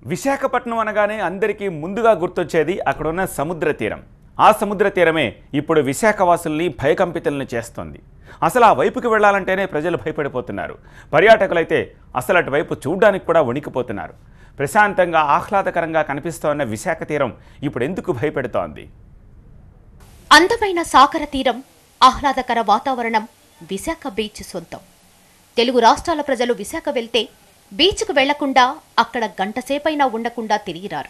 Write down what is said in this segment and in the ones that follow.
విశాఖపట్నం అనగానే అందరికీ ముందుగా గుర్తొచ్చేది అక్కడున్న సముద్ర తీరం. ఆ సముద్ర తీరమే ఇప్పుడు విశాఖవాసుల్ని భయకంపితుల్ని చేస్తోంది. అసలు ఆ వైపుకి వెళ్లాలంటేనే ప్రజలు భయపడిపోతున్నారు. పర్యాటకులైతే అసలు అటువైపు చూడడానికి కూడా వణికిపోతున్నారు. ప్రశాంతంగా ఆహ్లాదకరంగా కనిపిస్తోన్న విశాఖ తీరం ఇప్పుడు ఎందుకు భయపెడుతోంది? అందమైన సాగర తీరం, ఆహ్లాదకర వాతావరణం విశాఖ బీచ్ సొంతం. తెలుగు రాష్ట్రాల ప్రజలు విశాఖ వెళ్తే బీచ్కు వెళ్లకుండా అక్కడ గంటసేపైనా ఉండకుండా తిరిగిరారు.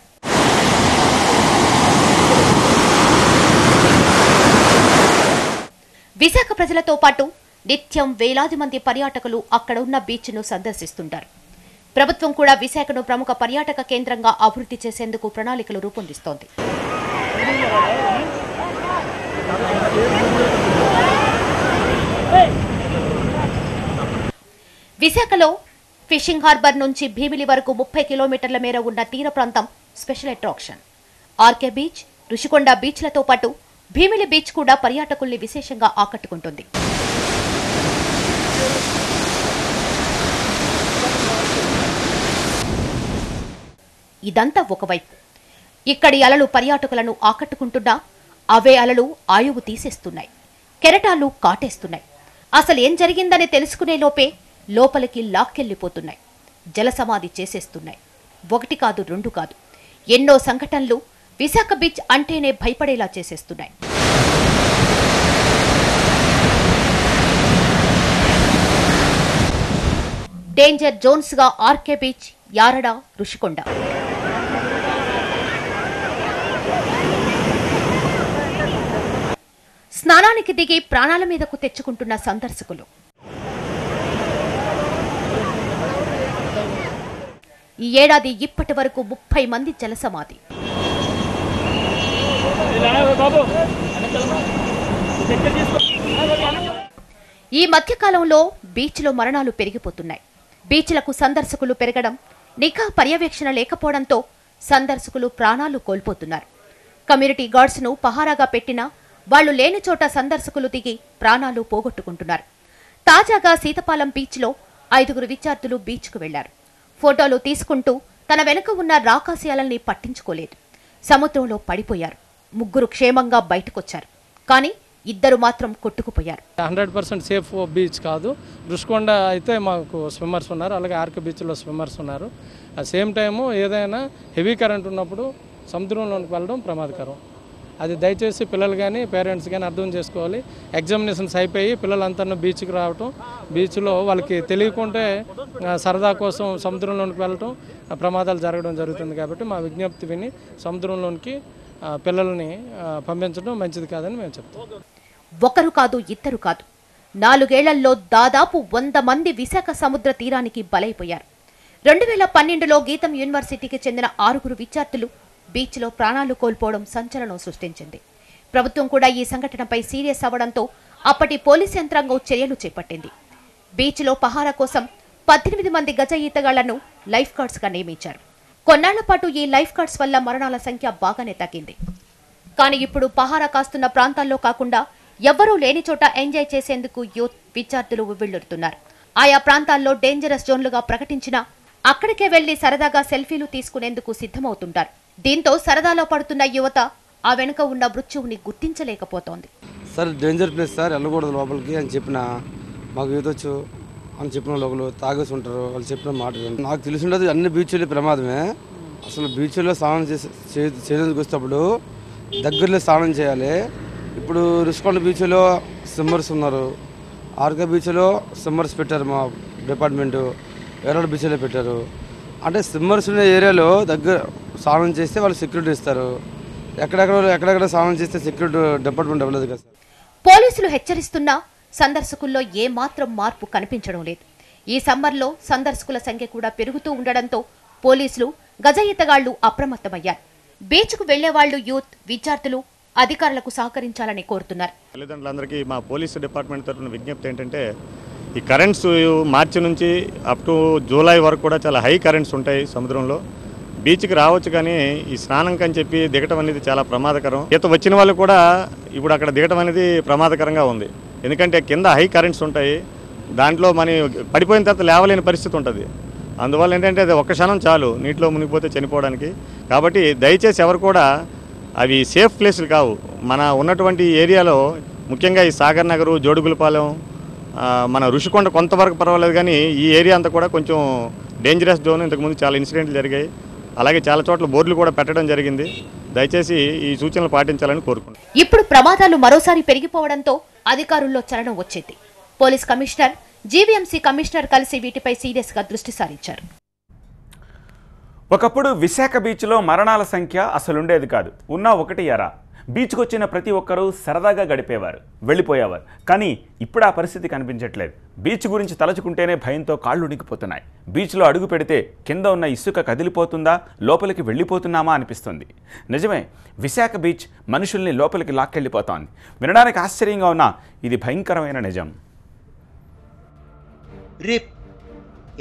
విశాఖ ప్రజలతో పాటు నిత్యం వేలాది మంది పర్యాటకులు అక్కడ ఉన్న బీచ్ను సందర్శిస్తుంటారు. ప్రభుత్వం కూడా విశాఖను ప్రముఖ పర్యాటక కేంద్రంగా అభివృద్ధి చేసేందుకు ప్రణాళికలు రూపొందిస్తోంది. విశాఖలో ఫిషింగ్ హార్బర్ నుంచి భీమిలి వరకు 30 కిలోమీటర్ల మేర ఉన్న తీర ప్రాంతం special attraction. RK beach, Rushikonda బీచ్లతో పాటు భీమిలి బీచ్ కూడా పర్యాటకుల్ని విశేషంగా ఆకట్టుకుంటుంది. ఇదంతా ఒకవైపు. ఇక్కడి అలలు పర్యాటకులను ఆకట్టుకుంటున్నా అవే అలలు ఆయువు తీసేస్తున్నాయి, కెరటాలు కాటేస్తున్నాయి. అసలు ఏం జరిగిందని తెలుసుకునే లోపే లోపలికి లాక్కెళ్లిపోతున్నాయి, జలసమాధి చేసేస్తున్నాయి. ఒకటి కాదు, రెండు కాదు, ఎన్నో సంఘటనలు విశాఖ బీచ్ అంటేనే భయపడేలా చేసేస్తున్నాయి. డేంజర్ జోన్స్ గా ఆర్కే బీచ్, యారడ, రుషికొండ. స్నానానికి దిగి ప్రాణాల మీదకు తెచ్చుకుంటున్న సందర్శకులు. ఈ ఏడాది ఇప్పటి వరకు 30 మంది జలసమాధి. ఈ మధ్యకాలంలో బీచ్లో మరణాలు పెరిగిపోతున్నాయి. బీచ్లకు సందర్శకులు పెరగడం, నిఘా పర్యవేక్షణ లేకపోవడంతో సందర్శకులు ప్రాణాలు కోల్పోతున్నారు. కమ్యూనిటీ గార్డ్స్ ను పహారాగా పెట్టినా వాళ్లు లేని చోట సందర్శకులు దిగి ప్రాణాలు పోగొట్టుకుంటున్నారు. తాజాగా సీతపాలెం బీచ్లో 5 విద్యార్థులు బీచ్కు వెళ్లారు. ఫోటోలు తీసుకుంటూ తన వెనుక ఉన్న రాకాసి అలల్ని పట్టించుకోలేదు. సముద్రంలో పడిపోయారు. 3 క్షేమంగా బయటకొచ్చారు. కానీ 2 మాత్రం కొట్టుకుపోయారు. 100% సేఫ్ బీచ్ కాదు. రుషికొండ అయితే మాకు స్విమ్మర్స్ ఉన్నారు, అలాగే ఆర్కే బీచ్లో స్విమ్మర్స్ ఉన్నారు. ఆ సేమ్ టైము ఏదైనా హెవీ కరెంట్ ఉన్నప్పుడు సముద్రంలోకి వెళ్ళడం ప్రమాదకరం. అది దయచేసి పిల్లలు కానీ పేరెంట్స్ కానీ అర్థం చేసుకోవాలి. ఎగ్జామినేషన్స్ అయిపోయి పిల్లలంతా బీచ్కి రావటం, బీచ్లో వాళ్ళకి తెలియకుంటే సరదా కోసం సముద్రంలోనికి వెళ్ళటం, ప్రమాదాలు జరగడం జరుగుతుంది. కాబట్టి మా విజ్ఞప్తి విని సముద్రంలోనికి పిల్లల్ని పంపించడం మంచిది కాదని మేము చెప్తాం. ఒకరు కాదు, 2 కాదు, 4 ఏళ్లలో దాదాపు 100 మంది విశాఖ సముద్ర తీరానికి బలైపోయారు. 2012లో గీతం యూనివర్సిటీకి చెందిన 6 విద్యార్థులు బీచ్లో ప్రాణాలు కోల్పోవడం సంచలనం సృష్టించింది. ప్రభుత్వం కూడా ఈ సంఘటనపై సీరియస్ అవ్వడంతో అప్పటి పోలీస్ యంత్రాంగం చర్యలు చేపట్టింది. బీచ్లో పహారా కోసం 18 మంది గజ ఈతగాళ్లను లైఫ్ గార్డ్స్ గా నియమించారు. కొన్నాళ్ల పాటు ఈ లైఫ్ గార్డ్స్ వల్ల మరణాల సంఖ్య బాగానే తగ్గింది. కానీ ఇప్పుడు పహారా కాస్తున్న ప్రాంతాల్లో కాకుండా ఎవ్వరూ లేని చోట ఎంజాయ్ చేసేందుకు యూత్, విద్యార్థులు ఉవ్విళ్లూరుతున్నారు. ఆయా ప్రాంతాల్లో డేంజరస్ జోన్లుగా ప్రకటించినా అక్కడికే వెళ్లి సరదాగా సెల్ఫీలు తీసుకునేందుకు సిద్ధమవుతుంటారు. దీంతో సరదాలో పడుతున్న యువత ఆ వెనుక ఉన్న మృత్యువుని గుర్తించలేకపోతోంది. సార్ డేంజర్ ప్లేస్ సార్, వెళ్ళకూడదు లోపలికి అని చెప్పిన మాకు యూతొచ్చు అని చెప్పిన లోపల తాగేసి ఉంటారు. వాళ్ళు చెప్పిన మాట నాకు తెలిసి ఉండదు. అన్ని బీచ్లు ప్రమాదమే. అసలు బీచ్లో స్నానం చేయడానికి వచ్చేటప్పుడు దగ్గరలో స్నానం చేయాలి. ఇప్పుడు రుషికొండ బీచ్లో స్విమ్మర్స్ ఉన్నారు, ఆర్కే బీచ్లో స్విమ్మర్స్ పెట్టారు మా డిపార్ట్మెంటు, వేరే బీచ్లో పెట్టారు. అంటే స్విమ్మర్స్ ఉన్న ఏరియాలో దగ్గర స్నానం చేస్తే వాళ్ళు సెక్యూరిటీ ఇస్తారు. ఎక్కడెక్కడ స్నానం చేస్తే సెక్యూరిటీ డిపార్ట్మెంట్ అవ్వలేదు కదా సార్. పోలీసులు హెచ్చరిస్తున్నా సందర్శకుల్లో ఏ మాత్రం మార్పు కనిపించడం లేదు. ఈ సమ్మర్లో సందర్శకుల సంఖ్య కూడా పెరుగుతూ ఉండడంతో పోలీసులు, గజ ఈతగాళ్లు అప్రమత్తమయ్యారు. బీచ్కు వెళ్లేవాళ్లు యూత్, విద్యార్థులు అధికారులకు సహకరించాలని కోరుతున్నారు. తల్లిదండ్రులందరికీ మా పోలీసు డిపార్ట్మెంట్ తరఫున విజ్ఞప్తి ఏంటంటే, ఈ కరెంట్స్ మార్చి నుంచి అప్ టు జూలై వరకు కూడా చాలా హై కరెంట్స్ ఉంటాయి సముద్రంలో. బీచ్కి రావచ్చు కానీ ఈ స్నానం కని చెప్పి దిగటం అనేది చాలా ప్రమాదకరం. ఈత వచ్చిన వాళ్ళు కూడా ఇప్పుడు అక్కడ దిగటం అనేది ప్రమాదకరంగా ఉంది. ఎందుకంటే కింద హై కరెంట్స్ ఉంటాయి, దాంట్లో మనం పడిపోయిన తర్వాత లేవలేని పరిస్థితి ఉంటుంది. అందువల్ల ఏంటంటే అది ఒక్క క్షణం చాలు నీటిలో మునిగిపోతే చనిపోవడానికి. కాబట్టి దయచేసి ఎవరు కూడా అవి సేఫ్ ప్లేసులు కావు. మన ఉన్నటువంటి ఏరియాలో ముఖ్యంగా ఈ సాగర్ నగరు, జోడుగులపాలెం, మన ఋషికొండ కొంతవరకు పర్వాలేదు, కానీ ఈ ఏరియా అంతా కూడా కొంచెం డేంజరస్ జోన్. ఇంతకుముందు చాలా ఇన్సిడెంట్లు జరిగాయి. అలాగే చాలా చోట్ల బోర్డులు కూడా పెట్టడం జరిగింది. దయచేసి ఈ సూచనలు పాటించాలని కోరుకుంటున్నాను. ఇప్పుడు ప్రమాదాలు మరోసారి పెరిగిపోవడంతో అధికారుల్లో చలనం వచ్చింది. పోలీస్ కమిషనర్, జీవీఎంసీ కమిషనర్ కలిసి వీటిపై సీరియస్ గా దృష్టి సారించారు. ఒకప్పుడు విశాఖ బీచ్లో మరణాల సంఖ్య అసలుండేది కాదు. ఉన్నా ఒకటి ఎరా. బీచ్కి వచ్చిన ప్రతి ఒక్కరూ సరదాగా గడిపేవారు, వెళ్ళిపోయేవారు. కానీ ఇప్పుడు ఆ పరిస్థితి కనిపించట్లేదు. బీచ్ గురించి తలచుకుంటేనే భయంతో కాళ్ళు ఉనికిపోతున్నాయి. బీచ్లో అడుగు పెడితే కింద ఉన్న ఇసుక కదిలిపోతుందా, లోపలికి వెళ్ళిపోతున్నామా అనిపిస్తుంది. నిజమే, విశాఖ బీచ్ మనుషుల్ని లోపలికి లాక్కెళ్ళిపోతోంది. వినడానికి ఆశ్చర్యంగా ఉన్నా ఇది భయంకరమైన నిజం. రిప్,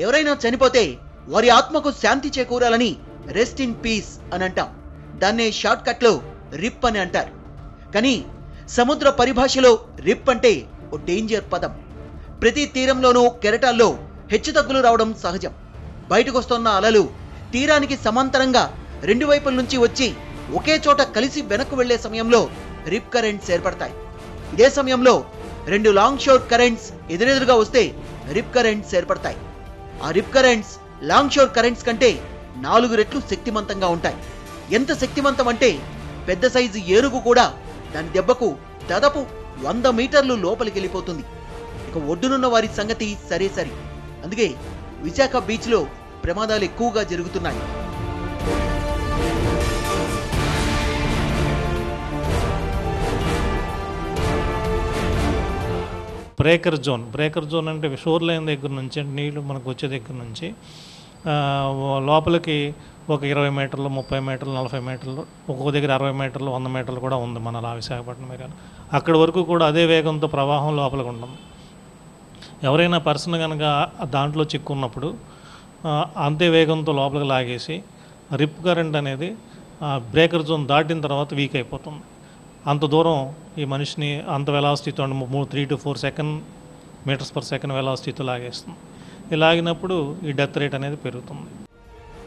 ఎవరైనా చనిపోతే వారి ఆత్మకు శాంతి చేకూరాలని రెస్ట్ ఇన్ పీస్ అని అంటాం. దాన్నే షార్ట్ కట్లో రిప్ అని అంటారు. కానీ సముద్ర పరిభాషలో రిప్ అంటే ఓ డేంజర్ పదం. ప్రతి తీరంలోనూ కెరటాల్లో హెచ్చుతగ్గులు రావడం సహజం. బయటకు వస్తున్న అలలు తీరానికి సమాంతరంగా రెండు వైపుల నుంచి వచ్చి ఒకే చోట కలిసి వెనక్కు వెళ్లే సమయంలో రిప్ కరెంట్స్ ఏర్పడతాయి. ఇదే సమయంలో రెండు లాంగ్ షోర్ కరెంట్స్ ఎదురెదురుగా వస్తే రిప్ కరెంట్స్ ఏర్పడతాయి. ఆ రిప్ కరెంట్స్ లాంగ్ షోర్ కరెంట్స్ కంటే 4 రెట్లు శక్తివంతంగా ఉంటాయి. ఎంత శక్తివంతం అంటే పెద్ద సైజు ఏనుగు కూడా దాని దెబ్బకు దాదాపు 100 మీటర్లు లోపలికి వెళ్ళిపోతుంది. ఇక ఒడ్డునున్న వారి సంగతి సరే సరి. అందుకే విశాఖ బీచ్లో ప్రమాదాలు ఎక్కువగా జరుగుతున్నాయి. బ్రేకర్ జోన్ అంటే షోర్ లైన్ దగ్గర నుంచి, నీళ్ళు మనకు వచ్చే దగ్గర నుంచి లోపలికి ఒక 20 మీటర్లు, 30 మీటర్లు, 40 మీటర్లు, ఒక్కొక్క దగ్గర 60 మీటర్లు, 100 మీటర్లు కూడా ఉంది మన విశాఖపట్నం ఏరియా. అక్కడి వరకు కూడా అదే వేగంతో ప్రవాహం లోపలికి ఉంటుంది. ఎవరైనా పర్సన్ కనుక దాంట్లో చిక్కున్నప్పుడు అంతే వేగంతో లోపలికి లాగేసి రిప్ కరెంట్ అనేది బ్రేకర్ జోన్ దాటిన తర్వాత వీక్ అయిపోతుంది. అంత దూరం ఈ మనిషిని అంత వెలాసిటీతో 3 to 4 మీటర్స్ పర్ సెకండ్ వెలాసిటీతో లాగేస్తుంది. లాగినప్పుడు ఈ డెత్ రేట్ అనేది పెరుగుతుంది.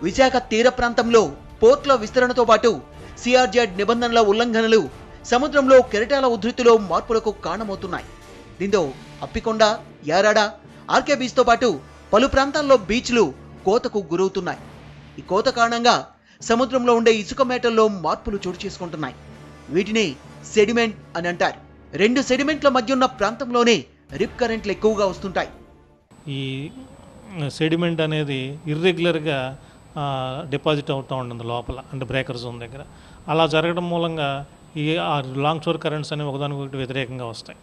విశాఖ తీర ప్రాంతంలో పోర్ట్ల విస్తరణతో పాటు సిఆర్జెడ్ నిబంధనల ఉల్లంఘనలు సముద్రంలో కెరటాల ఉధృతిలో మార్పులకు కారణమవుతున్నాయి. దీంతో అప్పికొండ, యారాడ, ఆర్కే బీచ్తో పాటు పలు ప్రాంతాల్లో బీచ్లు కోతకు గురవుతున్నాయి. ఈ కోత కారణంగా సముద్రంలో ఉండే ఇసుక మేటల్లో మార్పులు చోటు చేసుకుంటున్నాయి. వీటిని సెడిమెంట్ అని అంటారు. రెండు సెడిమెంట్ల మధ్య ఉన్న ప్రాంతంలోనే రిప్ కరెంట్లు ఎక్కువగా వస్తుంటాయి. ఈ సెడిమెంట్ అనేది ఇర్రెగ్యులర్గా డిపాజిట్ అవుతూ ఉంటుంది లోపల, అంటే బ్రేకర్ జోన్ దగ్గర. అలా జరగడం మూలంగా ఈ లాంగ్ షోర్ కరెంట్స్ అనేవి ఒకదానికొకటి వ్యతిరేకంగా వస్తాయి.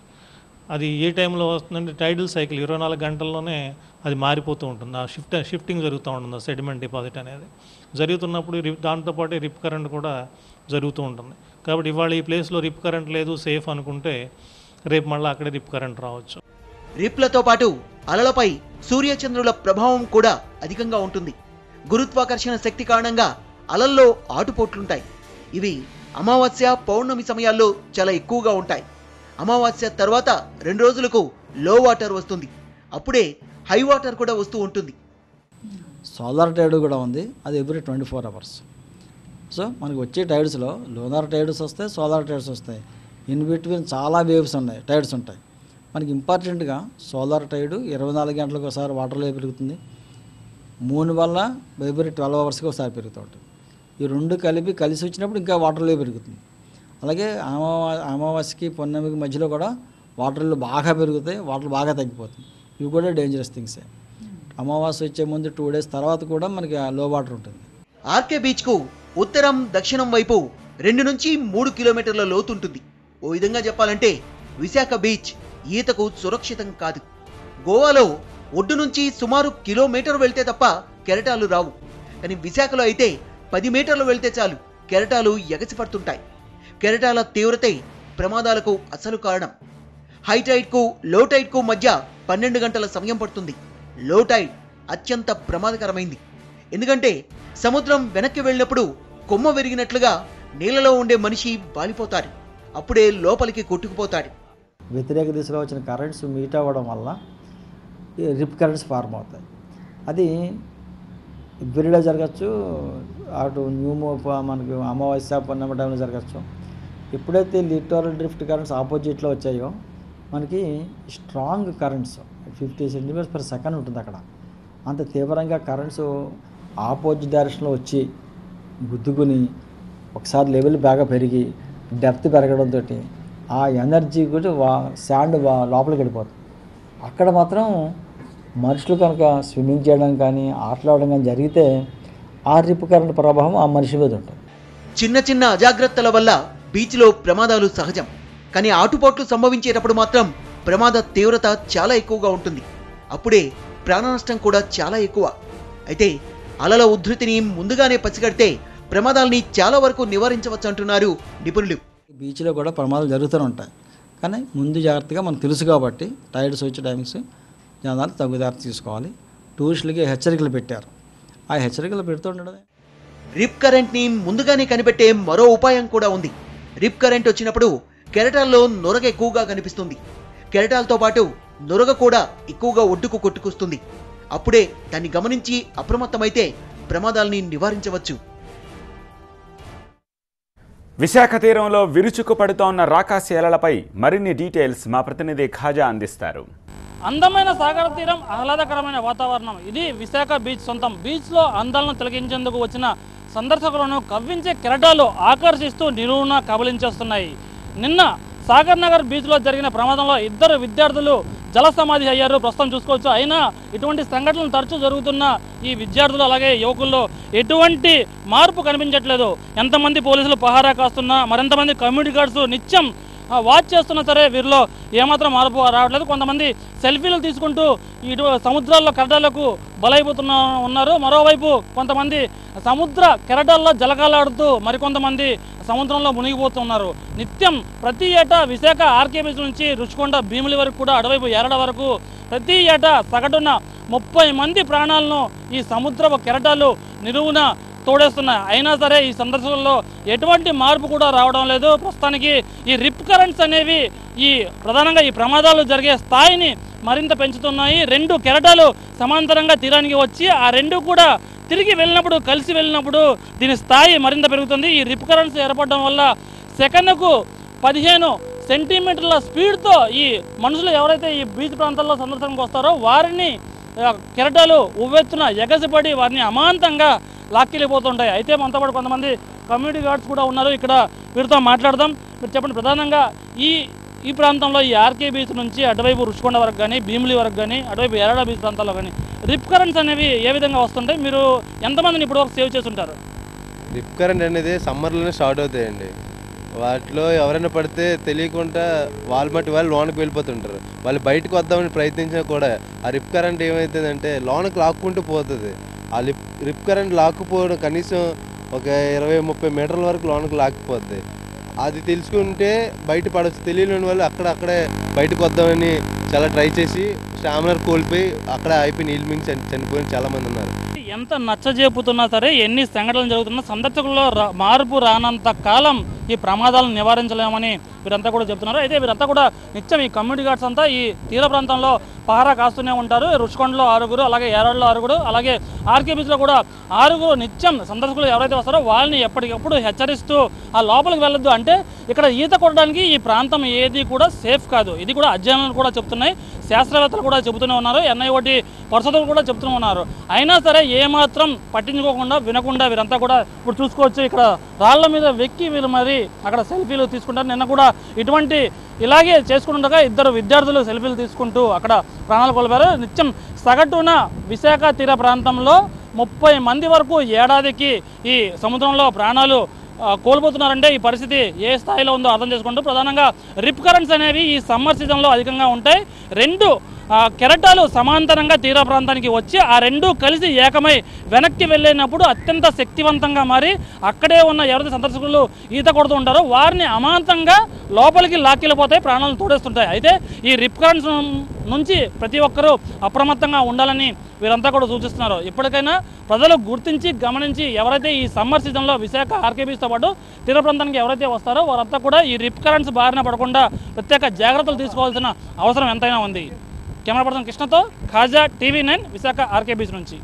అది ఏ టైంలో వస్తుందంటే టైడల్ సైకిల్ 24 గంటల్లోనే అది మారిపోతూ ఉంటుంది. ఆ షిఫ్టింగ్ జరుగుతూ ఉంటుంది. ఆ సెడిమెంట్ డిపాజిట్ అనేది జరుగుతున్నప్పుడు దాంతోపాటు రిప్ కరెంట్ కూడా జరుగుతూ ఉంటుంది. కాబట్టి ఇవాళ ఈ ప్లేస్లో రిప్ కరెంట్ లేదు, సేఫ్ అనుకుంటే రేపు మళ్ళీ అక్కడే రిప్ కరెంట్ రావచ్చు. రిప్లతో పాటు అలలపై సూర్యచంద్రుల ప్రభావం కూడా అధికంగా ఉంటుంది. గురుత్వాకర్షణ శక్తి కారణంగా అలల్లో ఆటుపోట్లుంటాయి. ఇవి అమావాస్య, పౌర్ణమి సమయాల్లో చాలా ఎక్కువగా ఉంటాయి. అమావాస్య తర్వాత 2 రోజులకు లో వాటర్ వస్తుంది. అప్పుడే హై వాటర్ కూడా వస్తూ ఉంటుంది. సోలార్ టైడ్ కూడా ఉంది, అది ఎవ్రీ 24 అవర్స్. సో మనకి వచ్చే టైడ్స్లో లోనార్ టైడ్స్ వస్తాయి, సోలార్ టైడ్స్ వస్తాయి. ఇన్ బిట్వీన్ చాలా వేవ్స్ ఉన్నాయి, టైడ్స్ ఉంటాయి. మనకి ఇంపార్టెంట్గా సోలార్ టైడ్ 24 గంటలకు ఒకసారి వాటర్ లెవెల్ పెరుగుతుంది. మూన్ వల్ల ఎవ్రీ 12 అవర్స్కి ఒకసారి పెరుగుతూ ఉంటుంది. ఈ రెండు కలిసి వచ్చినప్పుడు ఇంకా వాటర్ లెవెల్ పెరుగుతుంది. అలాగే అమావాస్యకి పౌర్ణమికి మధ్యలో కూడా వాటర్లు బాగా పెరుగుతాయి, వాటర్ బాగా తగ్గిపోతుంది. ఇవి కూడా డేంజరస్ థింగ్సే. అమావాస్య వచ్చే ముందు 2 days తర్వాత కూడా మనకి లో వాటర్ ఉంటుంది. ఆర్కే బీచ్కు ఉత్తరం, దక్షిణం వైపు 2 నుంచి 3 కిలోమీటర్ల లోతు ఉంటుంది. ఓ విధంగా చెప్పాలంటే విశాఖ బీచ్ ఈతకు సురక్షితం కాదు. గోవాలో ఒడ్డు నుంచి సుమారు కిలోమీటర్ వెళ్తే తప్ప కెరటాలు రావు. కానీ విశాఖలో అయితే 10 మీటర్లు వెళ్తే చాలు కెరటాలు ఎగసిపడుతుంటాయి. కెరటాల తీవ్రతే ప్రమాదాలకు అసలు కారణం. హై టైడ్కు లో టైడ్కు మధ్య 12 గంటల సమయం పడుతుంది. లో టైడ్ అత్యంత ప్రమాదకరమైంది. ఎందుకంటే సముద్రం వెనక్కి వెళ్ళినప్పుడు కొమ్మ విరిగినట్లుగా నీళ్ళలో ఉండే మనిషి బాలిపోతాడు. అప్పుడే లోపలికి కొట్టుకుపోతాడు. వ్యతిరేక దిశలో వచ్చిన కరెంట్స్ మీట్ అవ్వడం వల్ల రిప్ కరెంట్స్ ఫార్మ్ అవుతాయి. అది ఎవ్రీడే జరగచ్చు, అటు మనకి అమావాస్య పూర్ణిమ టైంలో జరగచ్చు. ఎప్పుడైతే లిటోరల్ డ్రిఫ్ట్ కరెంట్స్ ఆపోజిట్లో వచ్చాయో మనకి స్ట్రాంగ్ కరెంట్స్ 50 cm/s ఉంటుంది అక్కడ. అంత తీవ్రంగా కరెంట్స్ ఆపోజిట్ డైరెక్షన్లో వచ్చి గుద్దుకుని ఒకసారి లెవెల్ బాగా పెరిగి డెప్త్ పెరగడంతో ఆ ఎనర్జీ కూడా శాండ్ లోపలికి వెళ్ళిపోతుంది. అక్కడ మాత్రం మనుషులు కనుక స్విమ్మింగ్ చేయడం కానీ ఆటలాడడం కానీ జరిగితే ఆ రిప్ కరెంట్ ప్రభావం ఆ మనిషి మీద ఉంటుంది. చిన్న చిన్న అజాగ్రత్తల వల్ల బీచ్లో ప్రమాదాలు సహజం. కానీ ఆటుపోట్లు సంభవించేటప్పుడు మాత్రం ప్రమాద తీవ్రత చాలా ఎక్కువగా ఉంటుంది. అప్పుడే ప్రాణ నష్టం కూడా చాలా ఎక్కువ. అయితే అలల ఉధృతిని ముందుగానే పసిగడితే ప్రమాదాల్ని చాలా వరకు నివారించవచ్చు అంటున్నారు నిపుణులు. బీచ్లో కూడా ప్రమాదాలు జరుగుతూనే ఉంటాయి. కానీ ముందు జాగ్రత్తగా మనకు తెలుసు కాబట్టి టైడ్స్ వచ్చే టైమింగ్స్ జనాలు తగు జాగ్రత్త తీసుకోవాలి. టూరిస్టులకి హెచ్చరికలు పెట్టారు. ఆ హెచ్చరికలు పెడుతుండడమే. రిప్ కరెంట్ని ముందుగానే కనిపెట్టే మరో ఉపాయం కూడా ఉంది. రిప్ కరెంట్ వచ్చినప్పుడు కెరటాల్లో నొరగ ఎక్కువగా కనిపిస్తుంది. కెరటాలతో పాటు నొరగ కూడా ఎక్కువగా ఒడ్డుకు కొట్టుకొస్తుంది. అప్పుడే దాన్ని గమనించి అప్రమత్తమైతే ప్రమాదాల్ని నివారించవచ్చు. విశాఖ తీరంలో విరుచుకు పడుతోన్న రాకాసి అలలపై మరిన్ని డీటెయిల్స్ మా ప్రతినిధి ఖాజా అందిస్తారు. అందమైన సాగర తీరం, ఆహ్లాదకరమైన వాతావరణం, ఇది విశాఖ బీచ్ సొంతం. బీచ్లో అందాలను తిలకించేందుకు వచ్చిన సందర్శకులను కవ్వించే కెరటాలు ఆకర్షిస్తూ నిలువున కబలించేస్తున్నాయి. నిన్న సాగర్ నగర్ బీచ్లో జరిగిన ప్రమాదంలో 2 విద్యార్థులు జల సమాధి అయ్యారు. ప్రస్తుతం చూసుకోవచ్చు. అయినా ఇటువంటి సంఘటనలు తరచూ జరుగుతున్న ఈ విద్యార్థులు అలాగే యువకుల్లో ఎటువంటి మార్పు కనిపించట్లేదు. ఎంతమంది పోలీసులు పహారా కాస్తున్నా, మరింతమంది కమ్యూనిటీ గార్డ్స్ నిత్యం వాచ్ చేస్తున్నా సరే వీరిలో ఏమాత్రం మార్పు రావట్లేదు. కొంతమంది సెల్ఫీలు తీసుకుంటూ ఇటు సముద్రాల్లో కెరటాలకు బలైపోతున్నా ఉన్నారు. మరోవైపు కొంతమంది సముద్ర కెరటాల్లో జలకాలాడుతూ మరికొంతమంది సముద్రంలో మునిగిపోతున్నారు. నిత్యం ప్రతి ఏటా విశాఖ ఆర్కే బీచ్ నుంచి రుషికొండ భీమిలి వరకు కూడా అటువైపు ఏరడ వరకు ప్రతి ఏటా సగటున 30 మంది ప్రాణాలను ఈ సముద్రపు కెరటాలు నిలువున తోడేస్తున్నాయి. అయినా సరే ఈ సందర్శకుల్లో ఎటువంటి మార్పు కూడా రావడం లేదు. ప్రస్తుతానికి ఈ రిప్ కరెంట్స్ అనేవి ప్రధానంగా ఈ ప్రమాదాలు జరిగే స్థాయిని మరింత పెంచుతున్నాయి. 2 కెరటాలు సమాంతరంగా తీరానికి వచ్చి ఆ 2 కూడా తిరిగి వెళ్ళినప్పుడు, కలిసి వెళ్ళినప్పుడు దీని స్థాయి మరింత పెరుగుతుంది. ఈ రిప్ కరెంట్స్ ఏర్పడడం వల్ల సెకనుకు 15 సెంటీమీటర్ల స్పీడ్తో ఈ మనుషులు ఎవరైతే ఈ బీచ్ ప్రాంతాల్లో సందర్శనకు వస్తారో వారిని కెరటాలు ఉవ్వెత్తున ఎగసిపడి వారిని అమాంతంగా లాక్కెళ్ళిపోతుంటాయి. అయితే మనతో పాటు కొంతమంది కమ్యూనిటీ గార్డ్స్ కూడా ఉన్నారు. ఇక్కడ వీరితో మాట్లాడదాం. మీరు చెప్పండి, ప్రధానంగా ఈ ప్రాంతంలో ఈ ఆర్కే బీచ్ నుంచి అటువైపు రుషికొండ వరకు కానీ, భీమిలి వరకు కానీ, అటువైపు ఎరడా బీచ్ ప్రాంతాల్లో కానీ రిప్ కరెంట్స్ అనేవి ఏ విధంగా వస్తుంటాయి? మీరు ఎంతమందిని ఇప్పుడు వరకు సేవ్ చేస్తుంటారు? రిప్ కరెంట్ అనేది సమ్మర్లోనే స్టార్ట్ అవుతాయండి. వాటిలో ఎవరైనా పడితే తెలియకుండా వాళ్ళు లోనకి వెళ్ళిపోతుంటారు. వాళ్ళు బయటకు వద్దామని ప్రయత్నించినా కూడా ఆ రిప్ కరెంట్ ఏమవుతుందంటే లోనకి లాక్కుంటూ పోతుంది. ఆ రిప్ కరెంట్ లాక్కుపోవడం కనీసం ఒక 20-30 మీటర్ల వరకు లోనకి లాక్కుపోద్ది. అది తెలుసుకుంటే బయట పడవచ్చు. తెలియని వాళ్ళు అక్కడే బయటకు వద్దామని చాలా ట్రై చేసి స్టామినర్ కోల్పోయి అక్కడ అయిపోయి నీళ్ళు మింగి చనిపోయిన చాలామంది ఉన్నారు. ఎంత నచ్చజెప్పుతున్నా సరే, ఎన్ని సంఘటనలు జరుగుతున్నా సందర్శకుల్లో మార్పు రానంత కాలం ఈ ప్రమాదాలను నివారించలేమని వీరంతా కూడా చెప్తున్నారు. అయితే వీరంతా కూడా నిత్యం ఈ కమ్యూనిటీ గార్డ్స్ అంతా ఈ తీర ప్రాంతంలో పహారా కాస్తూనే ఉంటారు. రుషికొండలో 6, అలాగే ఏరాడలో 6, అలాగే ఆర్కే బీచ్లో కూడా 6 నిత్యం సందర్శకులు ఎవరైతే వస్తారో వాళ్ళని ఎప్పటికప్పుడు హెచ్చరిస్తూ ఆ లోపలికి వెళ్ళొద్దు. అంటే ఇక్కడ ఈత కొట్టడానికి ఈ ప్రాంతం ఏది కూడా సేఫ్ కాదు. ఇది కూడా అధ్యయనాలు కూడా చెప్తున్నాయి, శాస్త్రవేత్తలు కూడా చెబుతూనే ఉన్నారు, NIOT పరిశోధకులు కూడా చెబుతూనే ఉన్నారు. అయినా సరే ఏమాత్రం పట్టించుకోకుండా వినకుండా వీరంతా కూడా ఇప్పుడు చూసుకోవచ్చు. ఇక్కడ రాళ్ల మీద వెక్కి వీరు మరి అక్కడ సెల్ఫీలు తీసుకుంటారు. నిన్న కూడా ఇటువంటి ఇలాగే చేసుకుంటుండగా 2 విద్యార్థులు సెల్ఫీలు తీసుకుంటూ అక్కడ ప్రాణాలు కోల్పోయారు. నిత్యం సగటున విశాఖ తీర ప్రాంతంలో 30 మంది వరకు ఏడాదికి ఈ సముద్రంలో ప్రాణాలు కోల్పోతున్నారంటే ఈ పరిస్థితి ఏ స్థాయిలో ఉందో అర్థం చేసుకుంటూ, ప్రధానంగా రిప్ కరెంట్స్ అనేవి ఈ సమ్మర్ సీజన్లో అధికంగా ఉంటాయి. 2 కెరటాలు సమాంతరంగా తీర ప్రాంతానికి వచ్చి ఆ 2 కలిసి ఏకమై వెనక్కి వెళ్ళినప్పుడు అత్యంత శక్తివంతంగా మారి అక్కడే ఉన్న ఎవరైతే సందర్శకులు ఈత కొడుతూ ఉంటారో వారిని అమాంతంగా లోపలికి లాక్కెళ్ళిపోతాయి, ప్రాణాలను తోడేస్తుంటాయి. అయితే ఈ రిప్ కరెంట్స్ నుంచి ప్రతి ఒక్కరూ అప్రమత్తంగా ఉండాలని వీరంతా కూడా సూచిస్తున్నారు. ఇప్పటికైనా ప్రజలు గుర్తించి గమనించి ఎవరైతే ఈ సమ్మర్ సీజన్లో విశాఖ ఆర్కే బీచ్తో పాటు తీర ప్రాంతానికి ఎవరైతే వస్తారో వారంతా కూడా ఈ రిప్ కరెంట్స్ బారిన పడకుండా ప్రత్యేక జాగ్రత్తలు తీసుకోవాల్సిన అవసరం ఎంతైనా ఉంది. కెమెరా పర్సన్ కృష్ణతో Khaja, TV9 Visakha RK beach నుంచి.